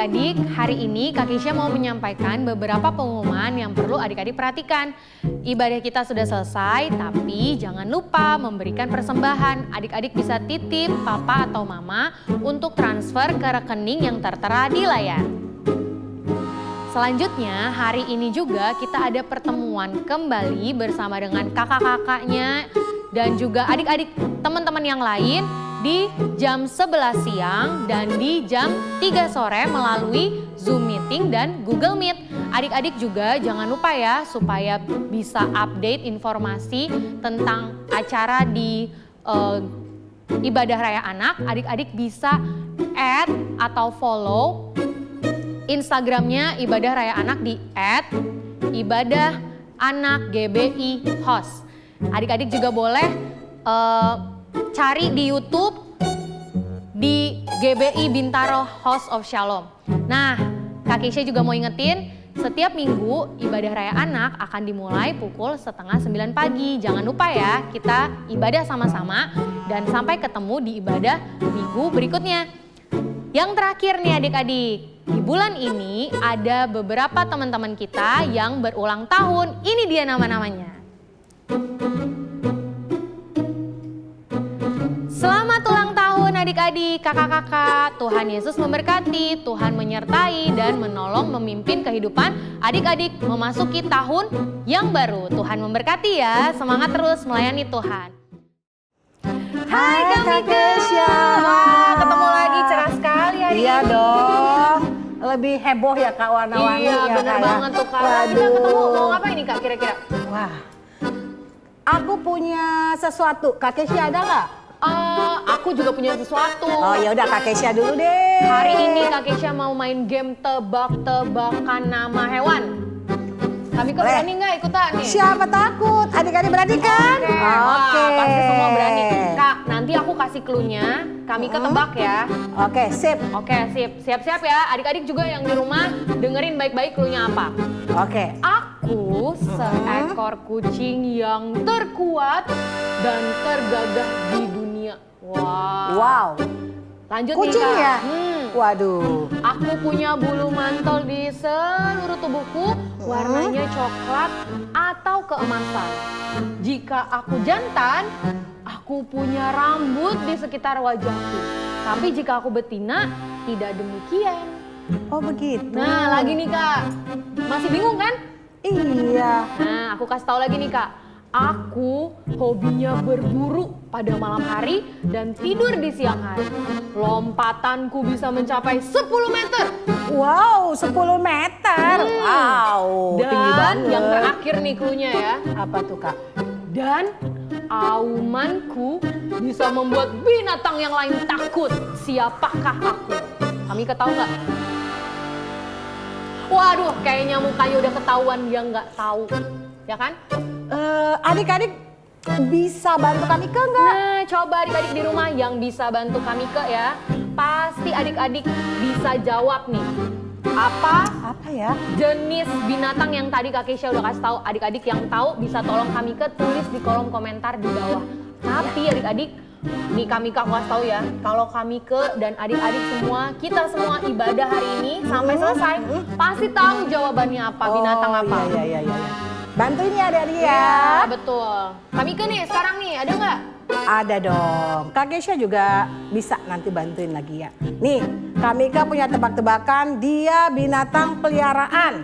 adik-adik, hari ini Kak Keisha mau menyampaikan beberapa pengumuman yang perlu adik-adik perhatikan. Ibadah kita sudah selesai, tapi jangan lupa memberikan persembahan. Adik-adik bisa titip papa atau mama untuk transfer ke rekening yang tertera di layar. Selanjutnya, hari ini juga kita ada pertemuan kembali bersama dengan kakak-kakaknya dan juga adik-adik teman-teman yang lain di jam 11 siang dan di jam 3 sore melalui Zoom Meeting dan Google Meet. Adik-adik juga jangan lupa ya supaya bisa update informasi tentang acara di Ibadah Raya Anak. Adik-adik bisa add atau follow Instagramnya Ibadah Raya Anak di @ibadahanakgbi_host. Adik-adik juga boleh cari di YouTube di GBI Bintaro House of Shalom. Nah, Kak Keisha juga mau ingetin, setiap minggu Ibadah Raya Anak akan dimulai pukul 8:30 pagi. Jangan lupa ya, kita ibadah sama-sama dan sampai ketemu di ibadah minggu berikutnya. Yang terakhir nih adik-adik, di bulan ini ada beberapa teman-teman kita yang berulang tahun. Ini dia nama-namanya. Selamat ulang tahun adik-adik, kakak-kakak. Tuhan Yesus memberkati, Tuhan menyertai dan menolong memimpin kehidupan adik-adik memasuki tahun yang baru. Tuhan memberkati ya, semangat terus melayani Tuhan. Hai Kak Keisha. Wah, ketemu lagi, cerah sekali hari Iya ini. dong, lebih heboh ya Kak warna-warni. Iya, ya, bener Kak, banget tuh Kak. Kita Waduh. ketemu mau ngapain nih Kak kira-kira? Wah, aku punya sesuatu. Kak Keisha ada nggak? Aku juga punya sesuatu. Oh ya udah Kak Keisha dulu deh. Hari ini Kak Keisha mau main game tebak-tebakan nama hewan. Kami Boleh. berani nggak ikutan nih? Siapa takut? Adik-adik berani kan? Oke. Wah, pasti semua berani. Kak, nanti aku kasih clue-nya. Kami ketebak ya. Oke, sip. Oke, sip. Siap-siap ya. Adik-adik juga yang di rumah dengerin baik-baik clue-nya apa. Oke. Aku seekor kucing yang terkuat dan tergagah di dunia. Wow. Lanjut Kucing nih Kak. ya? Waduh. Aku punya bulu mantel di seluruh tubuhku, warnanya coklat atau keemasan. Jika aku jantan, aku punya rambut di sekitar wajahku. Tapi jika aku betina, tidak demikian. Oh begitu. Nah, lagi nih Kak. Masih bingung kan? Iya. Nah, aku kasih tahu lagi nih Kak. Aku hobinya berburu pada malam hari dan tidur di siang hari. Lompatanku bisa mencapai 10 meter. Wow, 10 meter. Wow, tinggi Dan banget. yang terakhir nih clue-nya ya. Apa tuh Kak? Dan aumanku bisa membuat binatang yang lain takut. Siapakah aku? Kami ketahui nggak? Waduh, kayaknya mukanya udah ketahuan dia nggak tahu. Ya kan? Adik-adik bisa bantu kami ke nggak? Nah, coba adik-adik di rumah yang bisa bantu kami ke ya. Pasti adik-adik bisa jawab nih. Apa ya? jenis binatang yang tadi Kak Keisha udah kasih tahu. Adik-adik yang tahu bisa tolong kami ke tulis di kolom komentar di bawah. Tapi adik-adik, nih kami kasih tahu ya. Kalau kami ke dan adik-adik semua, kita semua ibadah hari ini sampai selesai, pasti tahu jawabannya apa, binatang apa. Iya. Bantuin ya adik-adik ya. Iya, betul. Kami ke nih sekarang nih, ada nggak? Ada dong. Kak Keisha juga bisa nanti bantuin lagi ya. Nih, Kamika punya tebak-tebakan dia binatang peliharaan.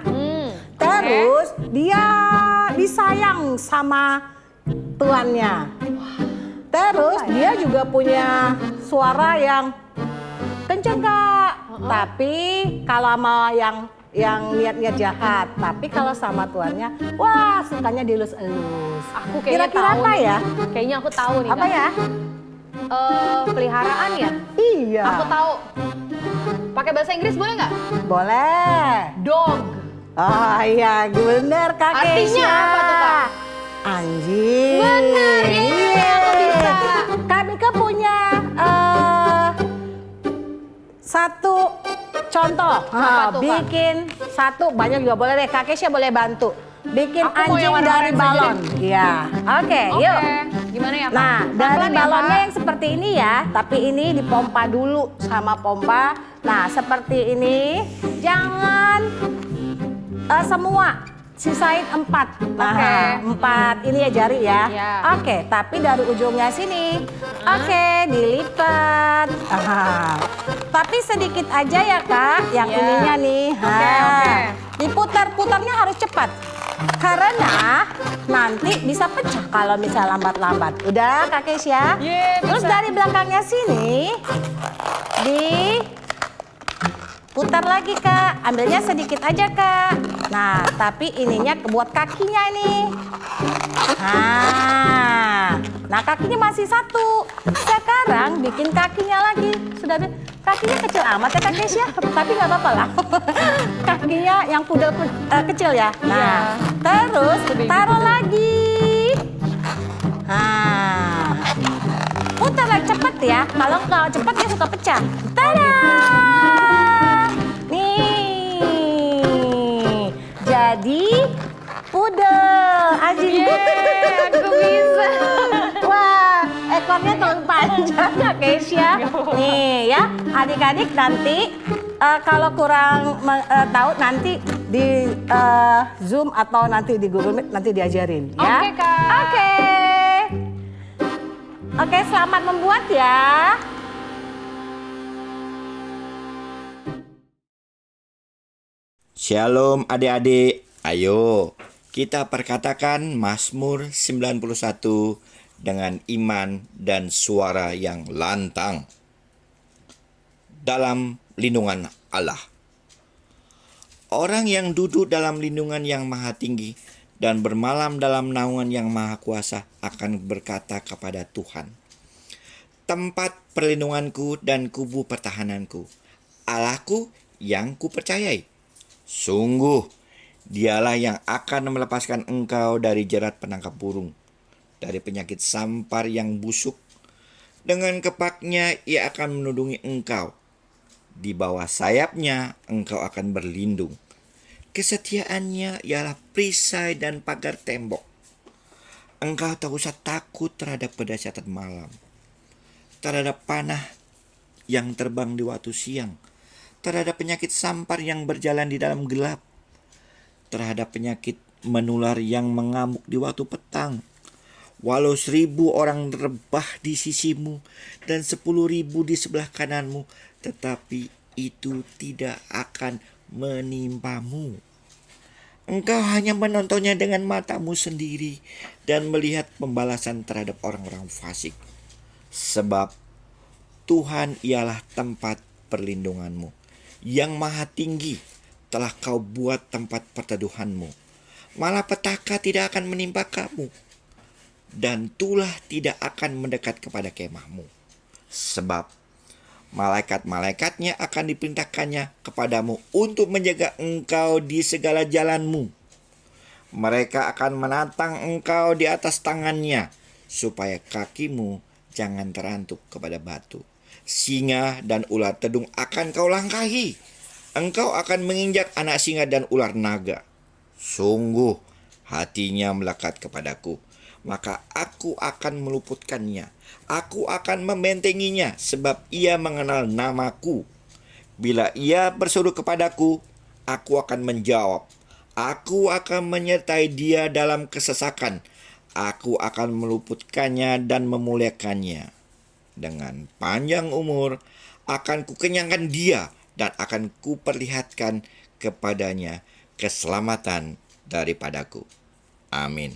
Terus dia disayang sama tuannya. Terus dia juga punya suara yang kenceng Kak. Tapi kalau sama yang niat-niat jahat, tapi kalau sama tuannya, wah sukanya dilus-elus. Aku kayaknya Kira-kira tahu apa nih. ya? Kayaknya aku tahu nih. Apa Kak. ya? Peliharaan ya? Iya. Aku tahu. Pakai bahasa Inggris boleh nggak? Boleh. Dog. Oh iya, bener Kak Keisha. Artinya apa tuh Kak? Anjing. Bener, yeay, aku bisa. Kami kan punya satu contoh. Apa tuh, Kak? Bikin satu, banyak juga boleh deh. Kak Keisha boleh bantu. Bikin Aku mau yang anjing dari warna-warni balon. saja Iya. Oke, yuk. Gimana ya Kak? Nah, dari Pelan-pelan ya, balonnya Kak. yang seperti ini ya, tapi ini dipompa dulu sama pompa Nah, seperti ini. Jangan semua. Sisain 4. Nah, 4 ini ya jari ya. Ya. Oke, tapi dari ujungnya sini. Oke, dilipat. Tapi sedikit aja ya Kak, yang ininya nih. Oke. Diputar-putarnya harus cepat. Karena nanti bisa pecah kalau misalnya lambat-lambat. Udah Kak Kesya? Terus dari belakangnya sini putar lagi Kak, ambilnya sedikit aja Kak. Nah, tapi ininya buat kakinya ini. Nah kakinya masih 1. Sekarang bikin kakinya lagi. Sudah kakinya kecil amat ya Kak Kesya, tapi nggak apa-apa lah. Kakinya yang pudel kecil ya. Nah, terus taruh lagi. Putar lagi cepet ya. Kalau nggak cepet dia suka pecah. Tada! Nih, jadi pudel. Anjing. Aku bisa. Wah, ekornya terlalu panjang ya Kesya. Nih ya, adik-adik nanti kalau kurang tahu nanti di Zoom atau nanti di Google Meet nanti diajarin ya. Oke Kak. Oke, selamat membuat ya. Shalom adik-adik, ayo kita perkatakan Mazmur 91 dengan iman dan suara yang lantang. Dalam lindungan Allah. Orang yang duduk dalam lindungan yang maha tinggi dan bermalam dalam naungan yang maha kuasa akan berkata kepada Tuhan, tempat perlindunganku dan kubu pertahananku, Allahku yang kupercayai. Sungguh, dialah yang akan melepaskan engkau dari jerat penangkap burung, dari penyakit sampar yang busuk. Dengan kepaknya ia akan menudungi engkau. Di bawah sayapnya engkau akan berlindung. Kesetiaannya ialah perisai dan pagar tembok. Engkau tak usah takut terhadap kedahsyatan malam, terhadap panah yang terbang di waktu siang, terhadap penyakit sampar yang berjalan di dalam gelap, terhadap penyakit menular yang mengamuk di waktu petang. Walau 1000 orang rebah di sisimu dan 10.000 di sebelah kananmu, tetapi itu tidak akan menimpamu. Engkau hanya menontonnya dengan matamu sendiri dan melihat pembalasan terhadap orang-orang fasik. Sebab Tuhan ialah tempat perlindunganmu. Yang maha tinggi telah kau buat tempat perteduhanmu. Malapetaka tidak akan menimpa kamu, dan tulah tidak akan mendekat kepada kemahmu. Sebab malaikat-malaikatnya akan diperintahkannya kepadamu untuk menjaga engkau di segala jalanmu. Mereka akan menatang engkau di atas tangannya, supaya kakimu jangan terantuk kepada batu. Singa dan ular tedung akan kau langkahi. Engkau akan menginjak anak singa dan ular naga. Sungguh hatinya melekat kepadaku, maka aku akan meluputkannya. Aku akan membentenginya, sebab ia mengenal namaku. Bila ia berseru kepadaku, aku akan menjawab. Aku akan menyertai dia dalam kesesakan. Aku akan meluputkannya dan memuliakannya. Dengan panjang umur akan kukenyangkan dia dan akan kuperlihatkan kepadanya keselamatan daripadaku. Amin.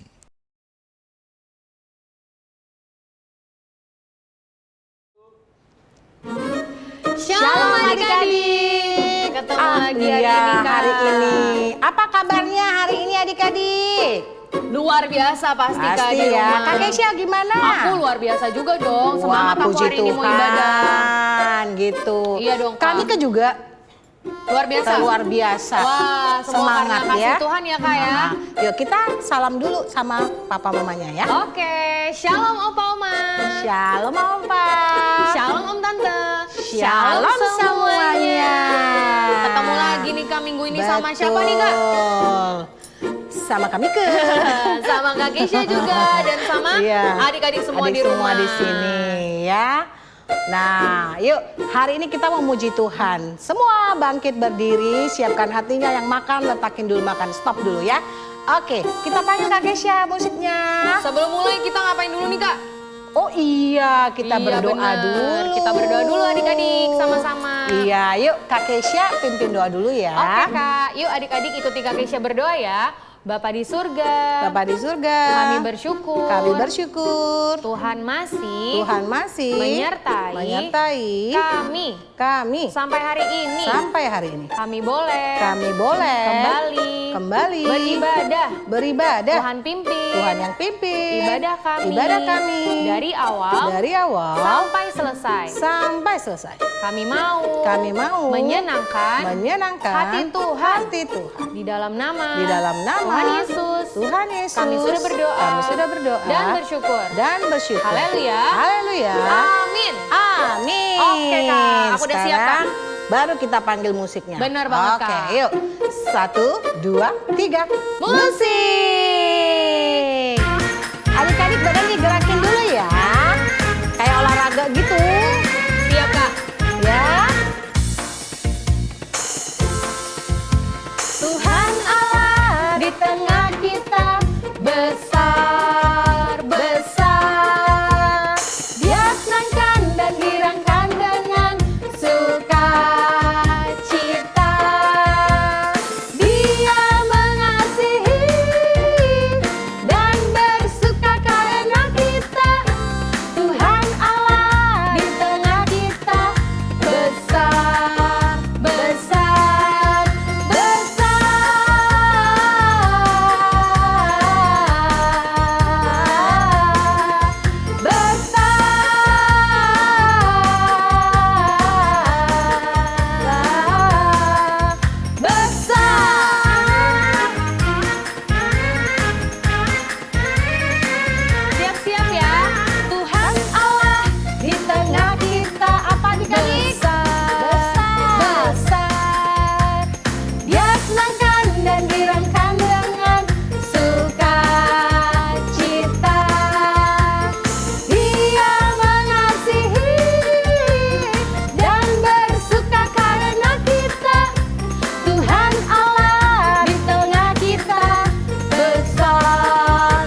Shalom adik-adik. Ketemu lagi hari ini Kak. Hari ini. Apa kabarnya hari ini adik-adik? Luar biasa pasti Kak di ya. rumah. Kak Kesya gimana? Aku luar biasa juga dong. Semangat aku puji hari ini mau ibadah. Tuhan, gitu. Iya dong, Kak. Kami kan juga Luar biasa. luar biasa. Wah, semua Semangat karena kasih ya. Tuhan ya Kak ya. Yuk kita salam dulu sama papa mamanya ya. Oke, shalom Opa Oma. Shalom Opa. Shalom Om Tante. Shalom semuanya. Ketemu lagi nih Kak minggu ini sama siapa nih Kak? Sama kami ke. Sama Kak Kesya juga dan sama Iya. adik-adik semua Adik di rumah. Semua di sini ya. Nah, yuk hari ini kita memuji Tuhan. Semua bangkit berdiri, siapkan hatinya, yang makan letakin dulu makan, stop dulu ya. Oke, kita panggil Kak Kesha musiknya. Sebelum mulai kita ngapain dulu nih Kak? Oh iya, kita Iya, berdoa bener. dulu. Kita berdoa dulu adik-adik sama-sama. Iya, yuk Kak Kesha pimpin doa dulu ya. Oke Kak, yuk adik-adik ikuti Kak Kesha berdoa ya. Bapa di surga, Bapa di surga, kami bersyukur. kami bersyukur Tuhan masih Tuhan masih menyertai kami sampai hari ini. sampai hari ini. Kami boleh kembali beribadah. Tuhan pimpin Tuhan yang pimpin ibadah kami dari awal sampai selesai. Kami mau menyenangkan hati Tuhan di dalam nama Tuhan Yesus. Kami sudah berdoa dan bersyukur. Haleluya. Amin. Oke, Kak. Aku udah siap, Kak. Sekarang baru kita panggil musiknya. Benar banget, Oke, Kak. yuk. 1, 2, 3. Musik. Adik-adik badan digerakin dulu ya. Kayak olahraga gitu. Siap, Kak. Ya. Tuhan Allah Di tengah kita besar. Dia senangkan dan girangkan dengan sukacita. Dia mengasihi dan bersuka karena kita. Tuhan Allah di tengah kita besar. Siap-siap ya. Tuhan Allah di tengah kita. Apa adik-adik? Besar. Dia senangkan dan girangkan dengan sukacita. Dia mengasihi dan bersuka karena kita. Tuhan Allah di tengah kita besar.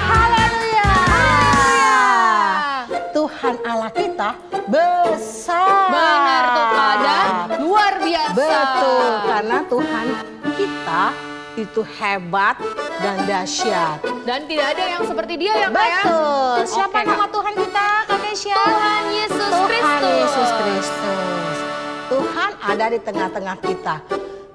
Haleluya. Tuhan Allah kita besar. Benar tuh Kak, dan luar biasa. Betul, karena Tuhan kita itu hebat dan dahsyat. Dan tidak ada yang seperti dia ya Kak ya? Betul. Siapa Oke, nama Kak. Tuhan kita, Kak Kesha? Tuhan Yesus Tuhan Kristus. Yesus Kristus. Tuhan ada di tengah-tengah kita.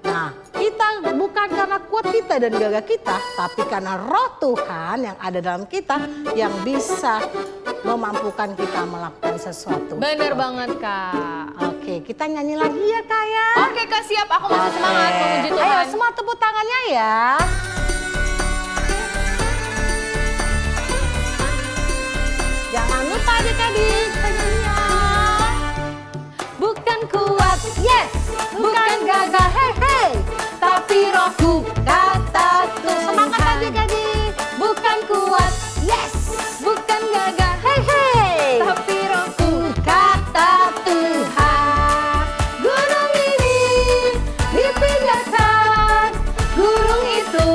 Nah, kita bukan karena kuat kita dan gagah kita, tapi karena roh Tuhan yang ada dalam kita yang bisa memampukan kita melakukan sesuatu. Bener banget Kak. Oke, kita nyanyi lagi ya Kak ya. Oke Kak, siap. Aku masih semangat memuji Tuhan. Ayo semua tepuk tangannya ya. Jangan lupa adik-adik, kita nyanyi ya. Bukan kuat, yes. Bukan gagah, hey hey. Tapi rohku kataku. Semangat adik-adik. Bukan kuat, yes. Bukan gagah, hey hey. Tapi rohku kata Tuhan. Gunung ini dipindahkan, gunung itu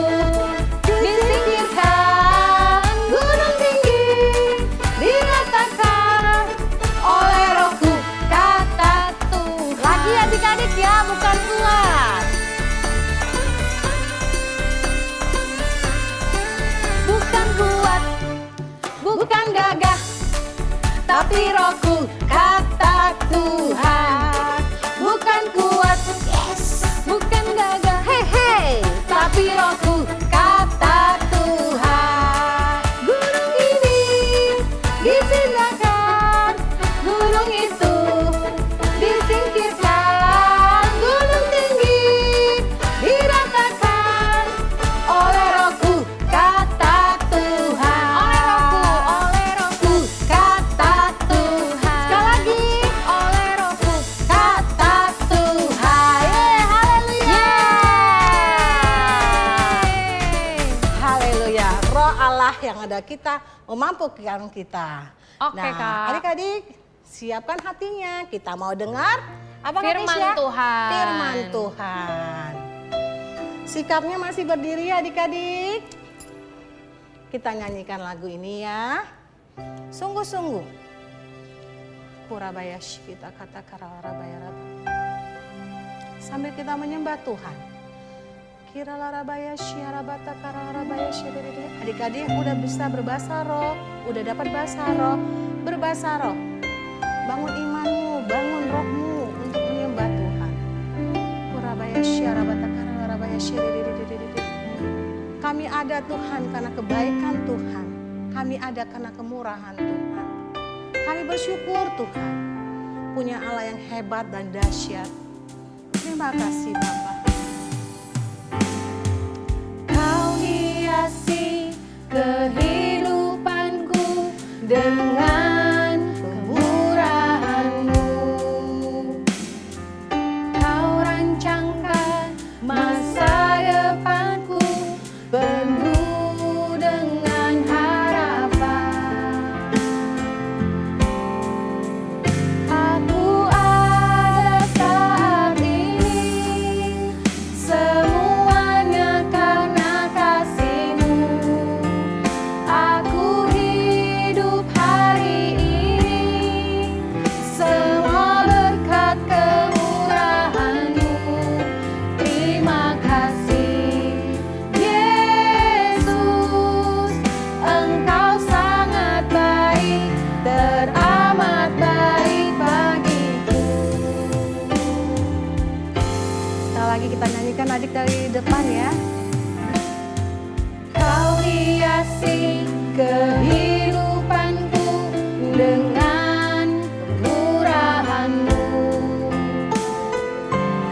disingkirkan, gunung tinggi diratakan oleh rohku kata Tuhan. Lagi adik-adik ya, bukan kuat. Bukan kuat, bukan gagah, tapi rohku kata Tuhan. Bukan kuat, yes. Bukan gagah, hey hey, tapi rohku kata Allah yang ada kita memampukan kita. Oke, nah, Kak. adik-adik siapkan hatinya. Kita mau dengar apa Kak Firman Keisha? Tuhan. Firman Tuhan. Sikapnya masih berdiri ya adik-adik. Kita nyanyikan lagu ini ya. Sungguh-sungguh. Purabayash kita kata kararabaya raba. Sambil kita menyembah Tuhan. Kira larabaya syarabata kararabaya syadadada. Adik-adik udah bisa berbahasa roh, udah dapat bahasa roh, berbahasa roh. Bangun imanmu, bangun rohmu untuk menyembah Tuhan. Purabaya syarabata kararabaya syadadada. Kami ada Tuhan karena kebaikan Tuhan. Kami ada karena kemurahan Tuhan. Kami bersyukur Tuhan punya Allah yang hebat dan dahsyat. Terima kasih Bapa. Kau hiasi kehidupanku dengan kemurahan-Mu. Kau rancangkan masa depanku penuh dengan harapan. Aku ada saat ini, semuanya karena kasih-Mu. Aku hidup hari ini, semua berkat kemurahan-Mu. Terima kasih Yesus, Engkau sangat baik, teramat baik bagiku. Sekali lagi kita nyanyikan adik dari depan ya. Kau hiasi kehidupanku dengan kemurahan-Mu.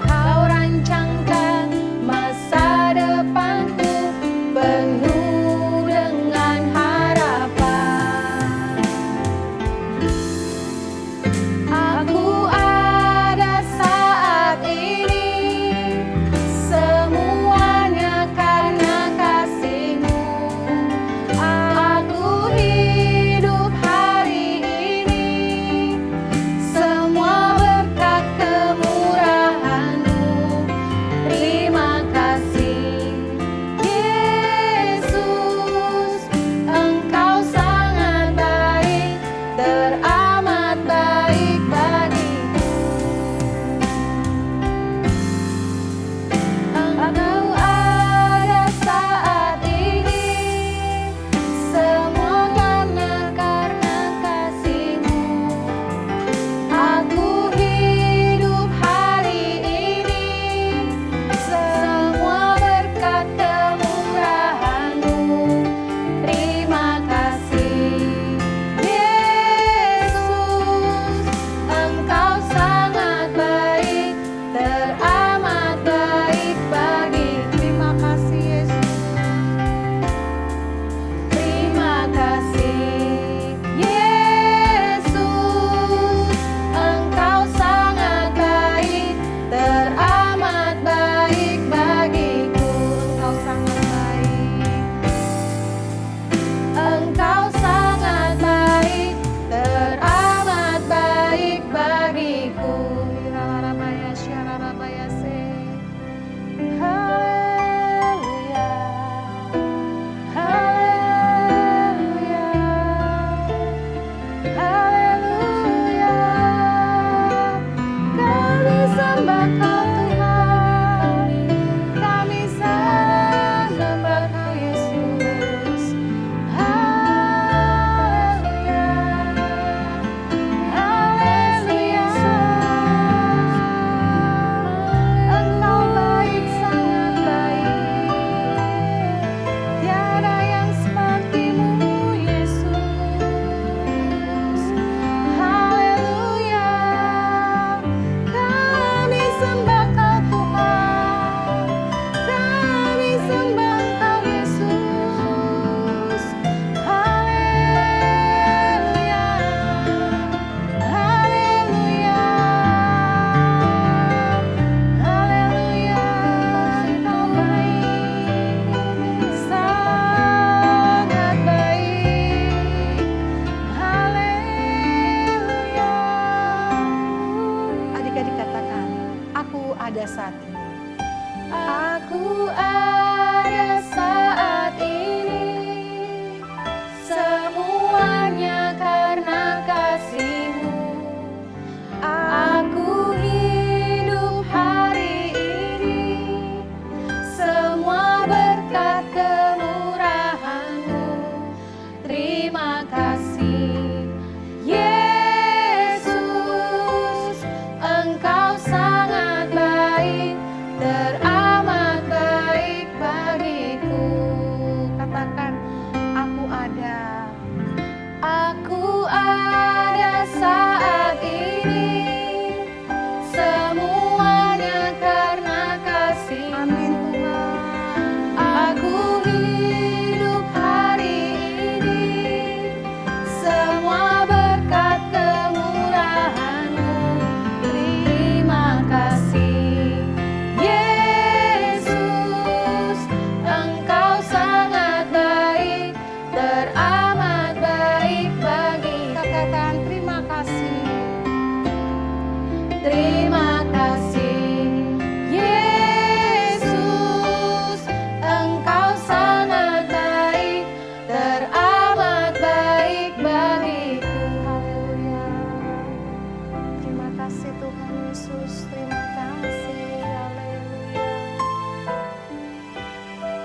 Kau rancangkan masa depanku penuh dengan harapan. Aku ada saat ini, semuanya karena kasih-Mu. Aku hidup hari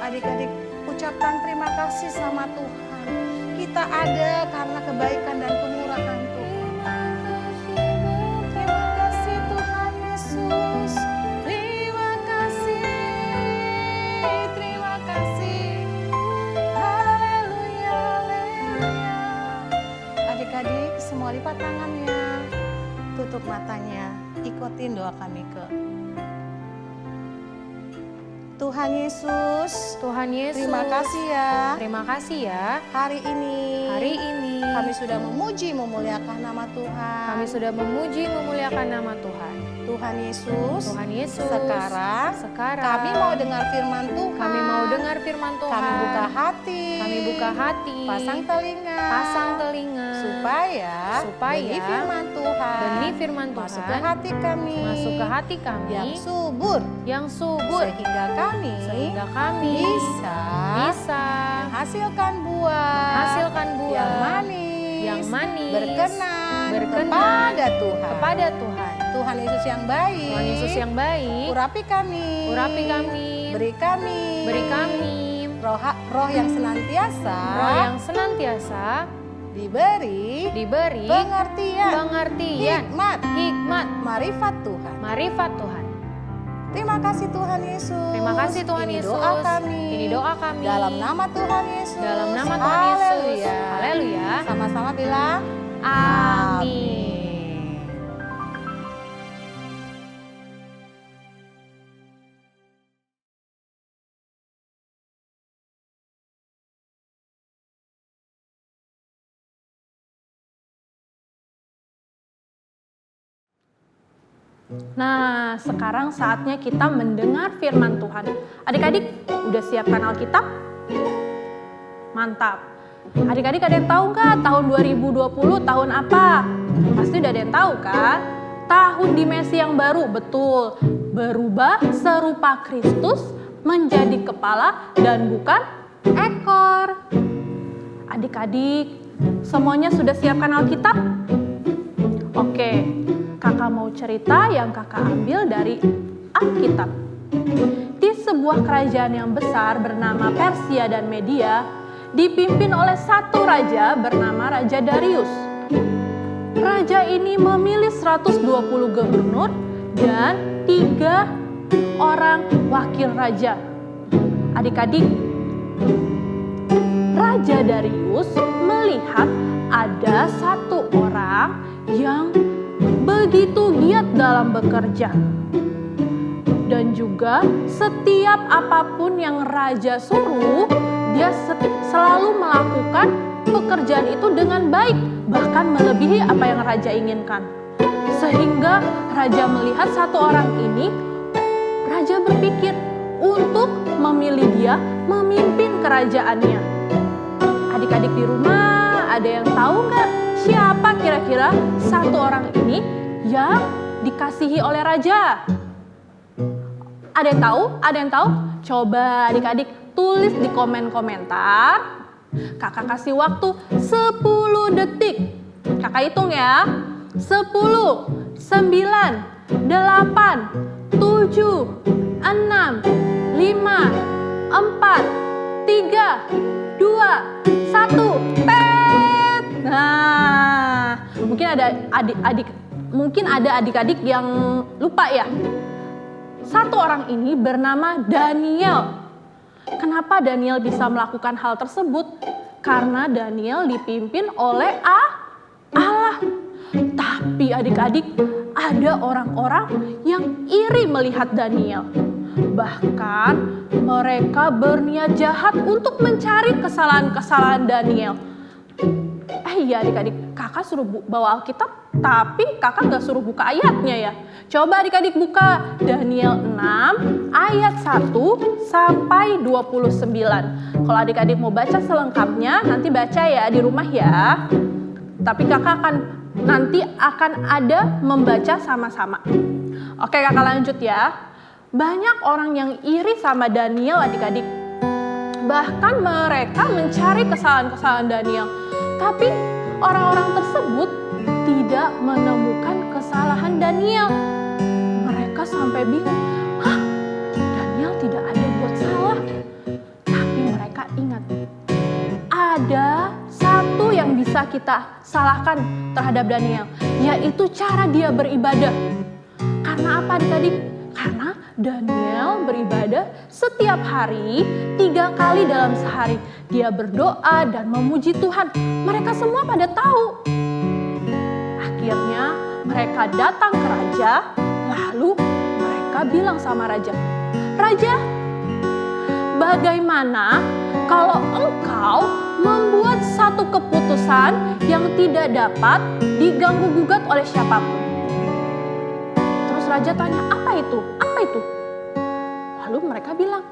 adik-adik ucapkan terima kasih sama Tuhan. Kita ada karena kebaikan dan kemurahan Tuhan. Terima kasih Tuhan Yesus. Terima kasih. Terima kasih. Haleluya, haleluya. Adik-adik semua lipat tangannya. Tutup matanya. Ikutin doa kami ke Tuhan Yesus. Tuhan Yesus. Terima kasih ya. Terima kasih ya. Hari ini Kami kami sudah memuji memuliakan nama Tuhan. sudah memuji memuliakan nama Tuhan. Tuhan Yesus. Tuhan Yesus. Sekarang kami mau dengar firman Tuhan. Kami mau dengar firman Tuhan. Kami buka hati. Kami buka hati. Pasang telinga. Pasang telinga. Supaya benih firman Tuhan. benih firman Tuhan masuk ke hati kami. masuk ke hati kami Yang subur. yang subur Sehingga kami bisa menghasilkan buah. hasilkan buah yang manis. berkenan kepada Tuhan. kepada Tuhan. Tuhan Yesus yang baik. Tuhan Yesus yang baik, Urapi kami. beri kami roh yang senantiasa. roh yang senantiasa diberi pengertian, hikmat, marifat Tuhan. marifat Tuhan. Terima kasih Tuhan Yesus. Terima kasih Tuhan Ini Yesus. doa kami. Ini doa kami. Dalam nama Tuhan Yesus. Dalam nama Tuhan Yesus. Haleluya. Haleluya. Sama-sama bilang Amin. Nah, sekarang saatnya kita mendengar firman Tuhan. Adik-adik, udah siapkan Alkitab? Mantap. Adik-adik ada yang tahu nggak tahun 2020 tahun apa? Pasti udah ada yang tahu kan? Tahun dimensi yang baru, betul. Berubah serupa Kristus menjadi kepala dan bukan ekor. Adik-adik, semuanya sudah siapkan Alkitab? Oke, kakak mau cerita yang kakak ambil dari Alkitab. Di sebuah kerajaan yang besar bernama Persia dan Media, dipimpin oleh satu raja bernama Raja Darius. Raja ini memilih 120 gubernur dan 3 orang wakil raja. Adik-adik, Raja Darius melihat ada satu orang yang begitu giat dalam bekerja. Dan juga setiap apapun yang raja suruh, dia selalu melakukan pekerjaan itu dengan baik, bahkan melebihi apa yang raja inginkan. Sehingga raja melihat satu orang ini, raja berpikir untuk memilih dia memimpin kerajaannya. Adik-adik di rumah, ada yang tahu nggak siapa kira-kira satu orang ini yang dikasihi oleh raja? Ada yang tahu? Ada yang tahu? Coba adik-adik tulis di komen komentar. Kakak kasih waktu 10 detik. Kakak hitung ya. 10, 9, 8, 7, 6, 5, 4, 3, 2, 1. Tet! Nah, mungkin ada adik-adik yang lupa ya. Satu orang ini bernama Daniel. Kenapa Daniel bisa melakukan hal tersebut? Karena Daniel dipimpin oleh Allah. Tapi adik-adik, ada orang-orang yang iri melihat Daniel. Bahkan mereka berniat jahat untuk mencari kesalahan-kesalahan Daniel. Iya adik-adik, kakak suruh bawa Alkitab, tapi kakak gak suruh buka ayatnya ya. Coba adik-adik buka Daniel 6 ayat 1 sampai 29. Kalau adik-adik mau baca selengkapnya, nanti baca ya di rumah ya. Tapi kakak nanti akan ada membaca sama-sama. Oke, kakak lanjut ya. Banyak orang yang iri sama Daniel adik-adik. Bahkan mereka mencari kesalahan-kesalahan Daniel. Tapi orang-orang tersebut tidak menemukan kesalahan Daniel. Mereka sampai bingung, Daniel tidak ada buat salah. ingat, ada satu yang bisa kita salahkan terhadap Daniel, yaitu cara dia beribadah. Karena apa adik-adik? Karena Daniel beribadah setiap hari 3 kali dalam sehari. Dia berdoa dan memuji Tuhan. Mereka semua pada tahu. Akhirnya mereka datang ke raja, lalu mereka bilang sama raja, "Raja, bagaimana kalau engkau membuat satu keputusan yang tidak dapat diganggu-gugat oleh siapapun?" Terus raja tanya, "Apa itu? Apa itu?" Lalu mereka bilang,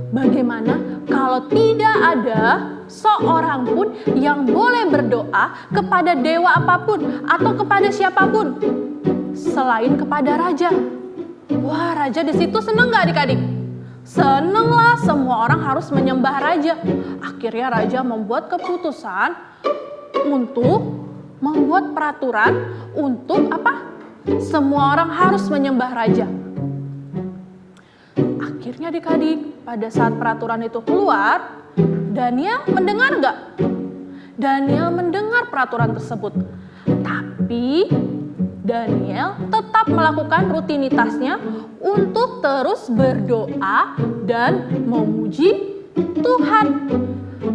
"Bagaimana kalau tidak ada seorang pun yang boleh berdoa kepada dewa apapun atau kepada siapapun selain kepada raja?" Wah, raja di situ seneng gak adik-adik? Seneng lah, semua orang harus menyembah raja. Akhirnya raja membuat keputusan untuk membuat peraturan untuk apa? Semua orang harus menyembah raja. Akhirnya adik-adik, pada saat peraturan itu keluar, Daniel mendengar nggak? Daniel mendengar peraturan tersebut. Tapi Daniel tetap melakukan rutinitasnya untuk terus berdoa dan memuji Tuhan.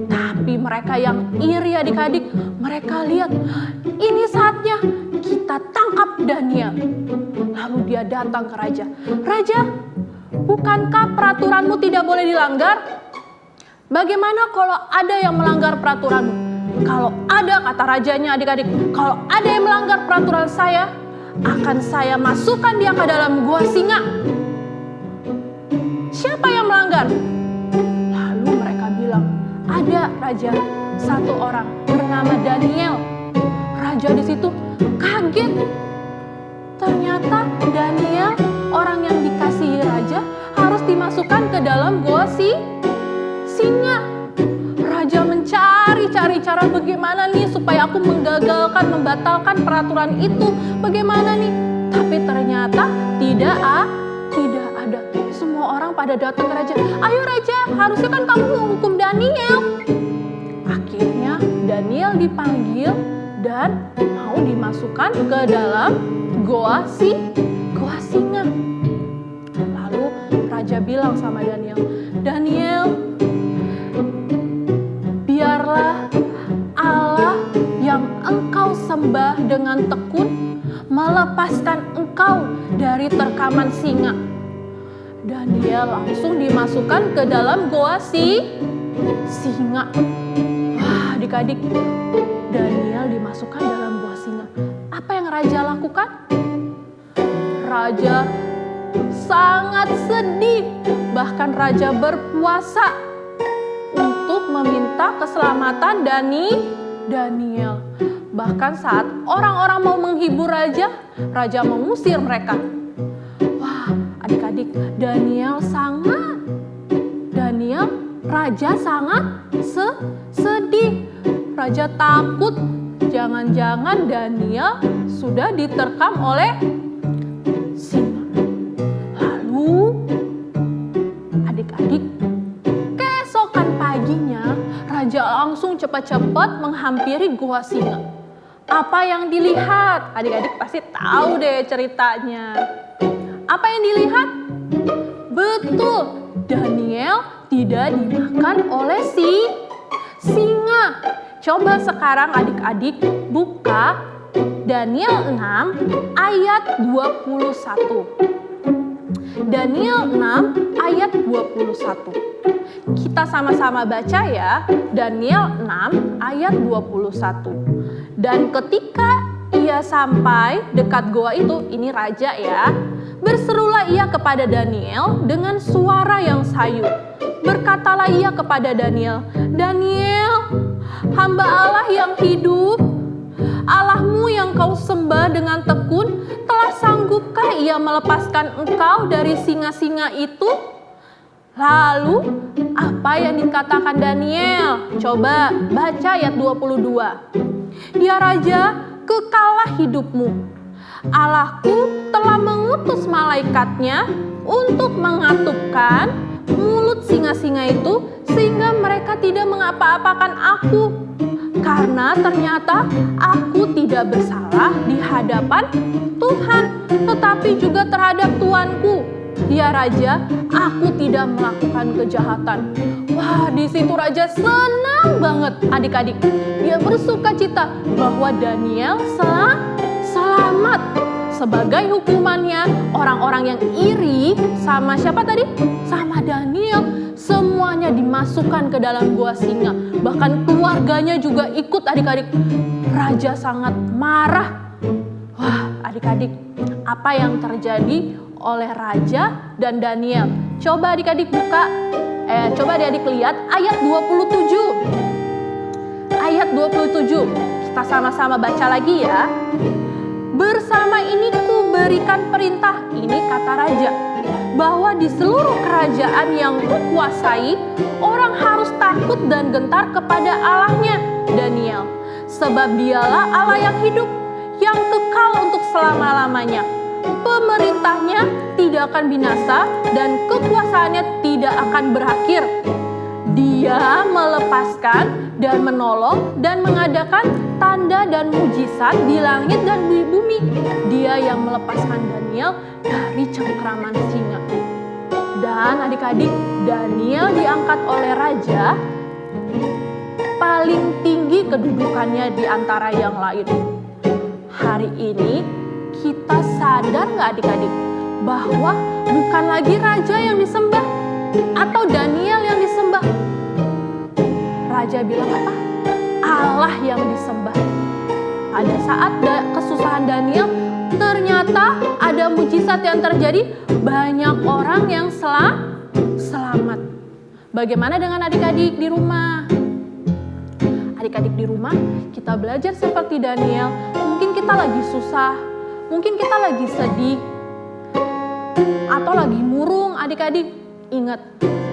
Tapi mereka yang iri adik-adik, mereka lihat, ini saatnya kita tangkap Daniel. Lalu dia datang ke raja. "Raja, bukankah peraturanmu tidak boleh dilanggar? Bagaimana kalau ada yang melanggar peraturanmu?" Kalau ada, kata rajanya adik-adik, "kalau ada yang melanggar peraturan saya, akan saya masukkan dia ke dalam gua singa." Siapa yang melanggar? Lalu mereka bilang, "Ada raja, satu orang bernama Daniel." Raja di situ kaget. Ternyata Daniel, orang yang dikasihi raja, harus dimasukkan ke dalam gua singa. Raja mencari cara bagaimana nih supaya aku menggagalkan, membatalkan peraturan itu. Bagaimana nih? Tapi ternyata tidak ada. Semua orang pada datang ke raja. "Ayo raja, harusnya kan kamu menghukum Daniel." Akhirnya Daniel dipanggil dan mau dimasukkan ke dalam goa singa. Lalu raja bilang sama Daniel, "Daniel, biarlah Allah yang engkau sembah dengan tekun melepaskan engkau dari terkaman singa." Daniel langsung dimasukkan ke dalam goa singa. Wah, adik-adik, Daniel dimasukkan dalam goa singa. Apa yang raja lakukan? Raja sangat sedih, bahkan raja berpuasa untuk meminta keselamatan Daniel. Bahkan saat orang-orang mau menghibur raja, raja mengusir mereka. Wah, adik-adik, raja sangat sedih. Raja takut jangan-jangan Daniel sudah diterkam oleh singa. Lalu adik-adik, keesokan paginya raja langsung cepat-cepat menghampiri gua singa. Apa yang dilihat? Adik-adik pasti tahu deh ceritanya. Apa yang dilihat? Betul, Daniel tidak dimakan oleh singa. Coba sekarang adik-adik buka Daniel 6 ayat 21. Daniel 6 ayat 21. Kita sama-sama baca ya, Daniel 6 ayat 21. Dan ketika ia sampai dekat goa itu, ini raja ya, berserulah ia kepada Daniel dengan suara yang sayu. Berkatalah ia kepada Daniel, "Daniel, hamba Allah yang hidup, Allahmu yang kau sembah dengan tekun, telah sanggupkah ia melepaskan engkau dari singa-singa itu?" Lalu, apa yang dikatakan Daniel? Coba baca ayat 22. "Ya Raja, kekallah hidupmu. Allahku telah mengutus malaikatnya untuk mengatupkan mulut singa-singa itu sehingga mereka tidak mengapa-apakan aku. Karena ternyata aku tidak bersalah di hadapan Tuhan, tetapi juga terhadap tuanku. Ya Raja, aku tidak melakukan kejahatan. Wah, di situ Raja senang banget adik-adik. Dia bersukacita bahwa Daniel selamat. Sebagai hukumannya, orang-orang yang iri sama siapa tadi? Sama Daniel. Semuanya dimasukkan ke dalam gua singa. Bahkan keluarganya juga ikut adik-adik. Raja sangat marah. Wah, adik-adik, apa yang terjadi oleh Raja dan Daniel? Coba adik-adik buka, coba adik-adik lihat ayat 27. Ayat 27, kita sama-sama baca lagi ya. Bersama ini kuberikan perintah, ini kata Raja, bahwa di seluruh kerajaan yang kukuasai, orang harus takut dan gentar kepada Allahnya, Daniel. Sebab dialah Allah yang hidup, yang kekal untuk selama-lamanya. Pemerintahnya tidak akan binasa dan kekuasaannya tidak akan berakhir. Dia melepaskan dan menolong dan mengadakan tanda dan mujizat di langit dan di bumi. Dia yang melepaskan Daniel dari cengkraman singa. Dan adik-adik, Daniel diangkat oleh Raja paling tinggi kedudukannya di antara yang lain. Hari ini kita sadar nggak adik-adik bahwa bukan lagi Raja yang disembah atau Daniel yang disembah. Raja bilang apa? Allah yang disembah. Pada saat kesusahan Daniel, ternyata ada mujizat yang terjadi, banyak orang yang selamat. Bagaimana dengan adik-adik di rumah? Adik-adik di rumah, kita belajar seperti Daniel. Mungkin kita lagi susah, mungkin kita lagi sedih, atau lagi murung adik-adik. Ingat,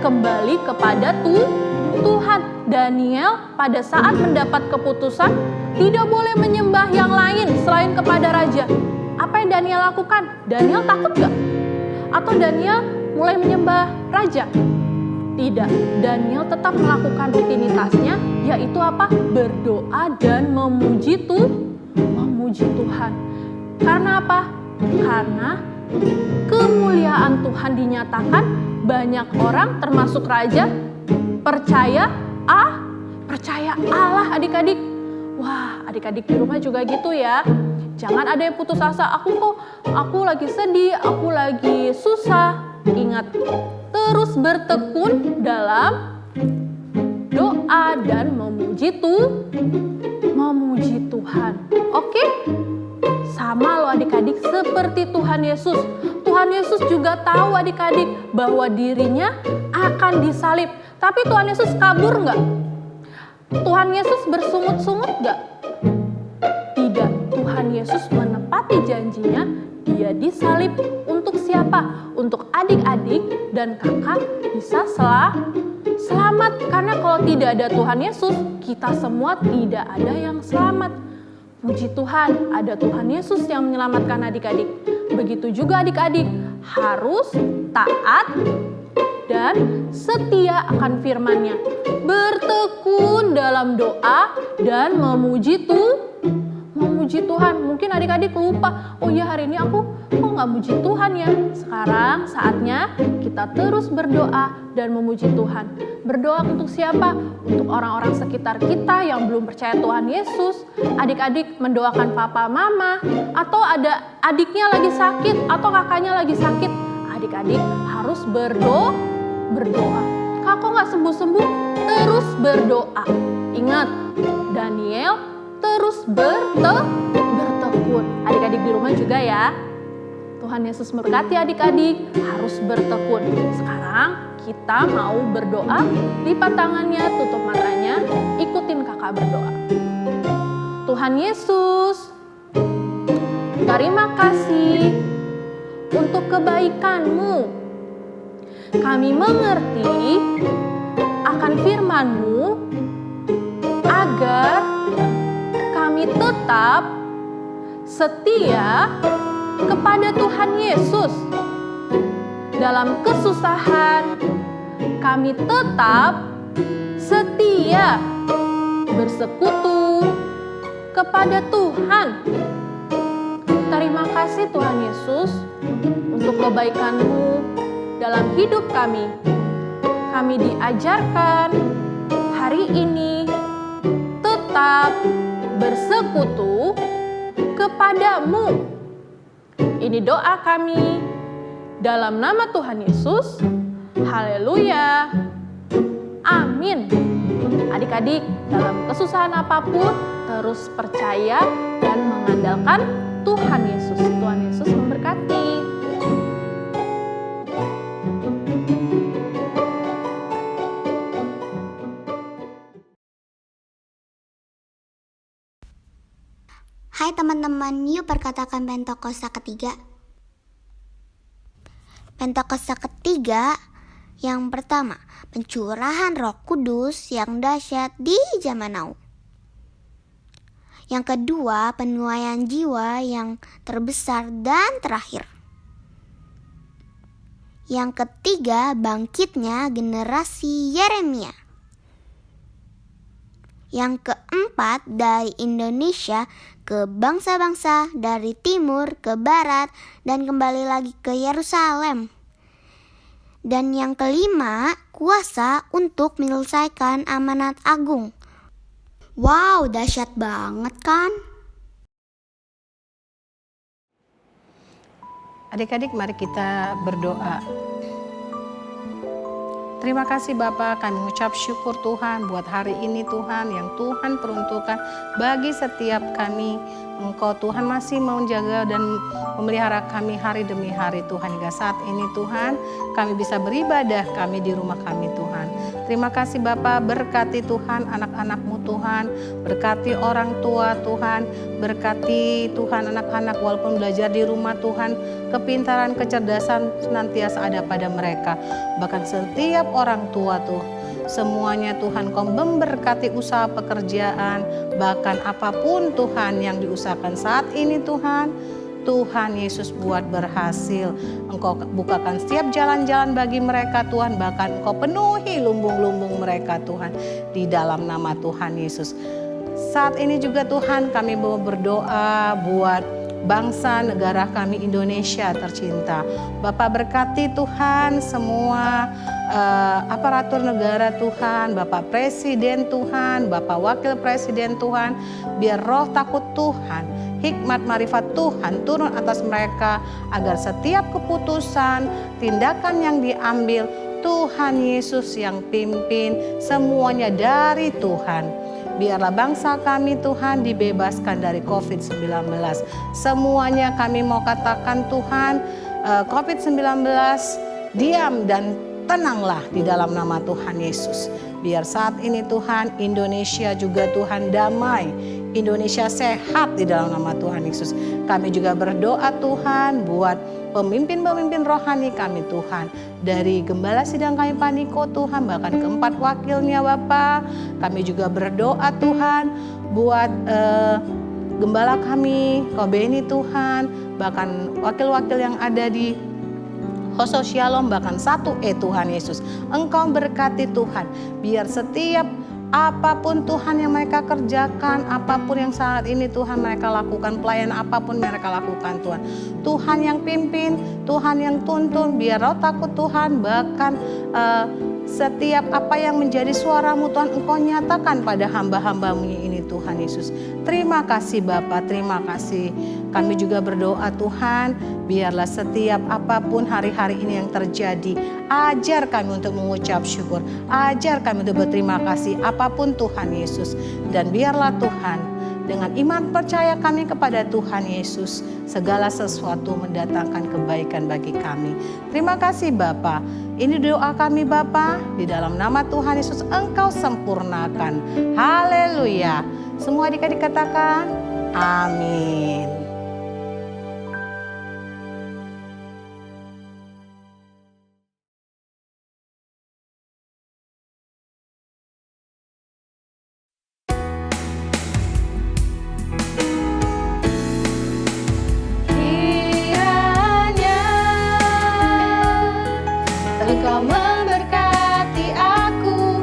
kembali kepada Tuhan. Daniel pada saat mendapat keputusan tidak boleh menyembah yang lain selain kepada Raja. Apa yang Daniel lakukan? Daniel takut gak? Atau Daniel mulai menyembah Raja? Tidak, Daniel tetap melakukan rutinitasnya, yaitu apa? Berdoa dan memuji Tuhan. Karena apa? Karena kemuliaan Tuhan dinyatakan, banyak orang termasuk Raja percaya Allah adik-adik. Wah, adik-adik di rumah juga gitu ya. Jangan ada yang putus asa, aku lagi sedih, aku lagi susah. Ingat, terus bertekun dalam doa dan memuji Tuhan. Oke? Sama loh adik-adik, seperti Tuhan Yesus. Tuhan Yesus juga tahu adik-adik bahwa dirinya akan disalib. Tapi Tuhan Yesus kabur nggak? Tuhan Yesus bersungut-sungut nggak? Tidak, Tuhan Yesus menepati janjinya. Dia disalib untuk siapa? Untuk adik-adik dan kakak bisa selamat. Karena kalau tidak ada Tuhan Yesus, kita semua tidak ada yang selamat. Puji Tuhan, ada Tuhan Yesus yang menyelamatkan adik-adik. Begitu juga adik-adik harus taat dan setia akan firman-Nya. Bertekun dalam doa dan memuji Tuhan. Mungkin adik-adik lupa, oh ya hari ini aku kok nggak muji Tuhan ya. Sekarang saatnya kita terus berdoa dan memuji Tuhan. Berdoa untuk siapa? Untuk orang-orang sekitar kita yang belum percaya Tuhan Yesus. Adik-adik mendoakan papa mama, atau ada adiknya lagi sakit atau kakaknya lagi sakit. Adik-adik harus berdoa. Kakak nggak sembuh-sembuh, terus berdoa. Ingat, Daniel terus bertekun. Adik-adik di rumah juga ya. Tuhan Yesus memberkati adik-adik, harus bertekun. Sekarang kita mau berdoa, lipat tangannya, tutup matanya, ikutin kakak berdoa. Tuhan Yesus, terima kasih untuk kebaikan-Mu. Kami mengerti akan firman-Mu agar kami tetap setia kepada Tuhan Yesus. Dalam kesusahan, kami tetap setia bersekutu kepada Tuhan. Terima kasih Tuhan Yesus untuk kebaikan-Mu dalam hidup kami. Kami diajarkan hari ini tetap bersekutu kepadamu. Ini doa kami dalam nama Tuhan Yesus. Haleluya. Amin. Adik-adik, dalam kesusahan apapun, terus percaya dan mengandalkan Tuhan Yesus. Tuhan Yesus memberkati. Hai teman-teman, yuk perkatakan Pentakosta ketiga. Pentakosta ketiga yang pertama, pencurahan Roh Kudus yang dahsyat di zaman now. Yang kedua, penuaian jiwa yang terbesar dan terakhir. Yang ketiga, bangkitnya generasi Yeremia. Yang keempat, dari Indonesia ke bangsa-bangsa, dari timur ke barat, dan kembali lagi ke Yerusalem. Dan yang kelima, kuasa untuk menyelesaikan amanat agung. Wow, dahsyat banget kan? Adik-adik, mari kita berdoa. Terima kasih Bapa, kami mengucap syukur Tuhan buat hari ini Tuhan yang Tuhan peruntukkan bagi setiap kami. Engkau Tuhan masih mau menjaga dan memelihara kami hari demi hari Tuhan. Hingga saat ini Tuhan kami bisa beribadah kami di rumah kami Tuhan. Terima kasih Bapa, berkati Tuhan anak-anak-Mu Tuhan. Berkati orang tua Tuhan. Berkati Tuhan anak-anak walaupun belajar di rumah Tuhan. Kepintaran, kecerdasan senantiasa ada pada mereka. Bahkan setiap orang tua tuh semuanya Tuhan Kau memberkati usaha pekerjaan, bahkan apapun Tuhan yang diusahakan saat ini Tuhan, Tuhan Yesus buat berhasil. Engkau bukakan setiap jalan-jalan bagi mereka Tuhan, bahkan Engkau penuhi lumbung-lumbung mereka Tuhan, di dalam nama Tuhan Yesus. Saat ini juga Tuhan kami mau berdoa buat bangsa negara kami Indonesia tercinta. Bapak berkati Tuhan semua aparatur negara Tuhan, Bapak Presiden Tuhan, Bapak Wakil Presiden Tuhan, biar roh takut Tuhan, hikmat marifat Tuhan turun atas mereka agar setiap keputusan, tindakan yang diambil Tuhan Yesus yang pimpin, semuanya dari Tuhan. Biarlah bangsa kami Tuhan dibebaskan dari COVID-19. Semuanya kami mau katakan Tuhan, COVID-19 diam dan tenanglah di dalam nama Tuhan Yesus. Biar saat ini Tuhan Indonesia juga Tuhan damai, Indonesia sehat di dalam nama Tuhan Yesus. Kami juga berdoa Tuhan buat pemimpin-pemimpin rohani kami Tuhan. Dari Gembala Sidang kami Paniko Tuhan, bahkan keempat wakilnya Bapa. Kami juga berdoa Tuhan buat Gembala kami, Kobeni Tuhan, bahkan wakil-wakil yang ada di House of Shalom, bahkan 1E Tuhan Yesus. Engkau berkati Tuhan, biar setiap apapun Tuhan yang mereka kerjakan, apapun yang saat ini Tuhan mereka lakukan, pelayanan apapun mereka lakukan Tuhan. Tuhan yang pimpin, Tuhan yang tuntun, biar roh takut Tuhan, bahkan setiap apa yang menjadi suara-Mu Tuhan Engkau nyatakan pada hamba-hamba-Mu ini Tuhan Yesus. Terima kasih Bapa, terima kasih. Kami juga berdoa Tuhan, biarlah setiap apapun hari-hari ini yang terjadi, ajar kami untuk mengucap syukur, ajar kami untuk berterima kasih apapun Tuhan Yesus. Dan biarlah Tuhan, dengan iman percaya kami kepada Tuhan Yesus, segala sesuatu mendatangkan kebaikan bagi kami. Terima kasih Bapa. Ini doa kami Bapa, di dalam nama Tuhan Yesus Engkau sempurnakan. Haleluya. Semua adik-adik katakan, amin. Engkau memberkati aku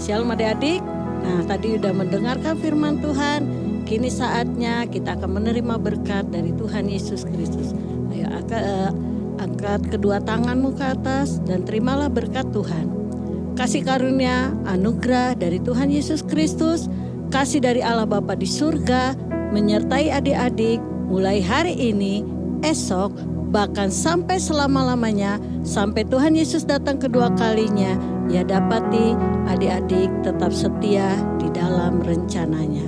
Shalom adik-adik. Nah, tadi udah mendengarkan firman Tuhan. Kini saatnya kita akan menerima berkat dari Tuhan Yesus Kristus. Ayo angkat kedua tanganmu ke atas dan terimalah berkat Tuhan. Kasih karunia, anugerah dari Tuhan Yesus Kristus, kasih dari Allah Bapa di surga, menyertai adik-adik mulai hari ini, esok, bahkan sampai selama-lamanya, sampai Tuhan Yesus datang kedua kalinya. Ya dapati adik-adik tetap setia di dalam rencananya.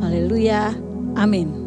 Haleluya, amin.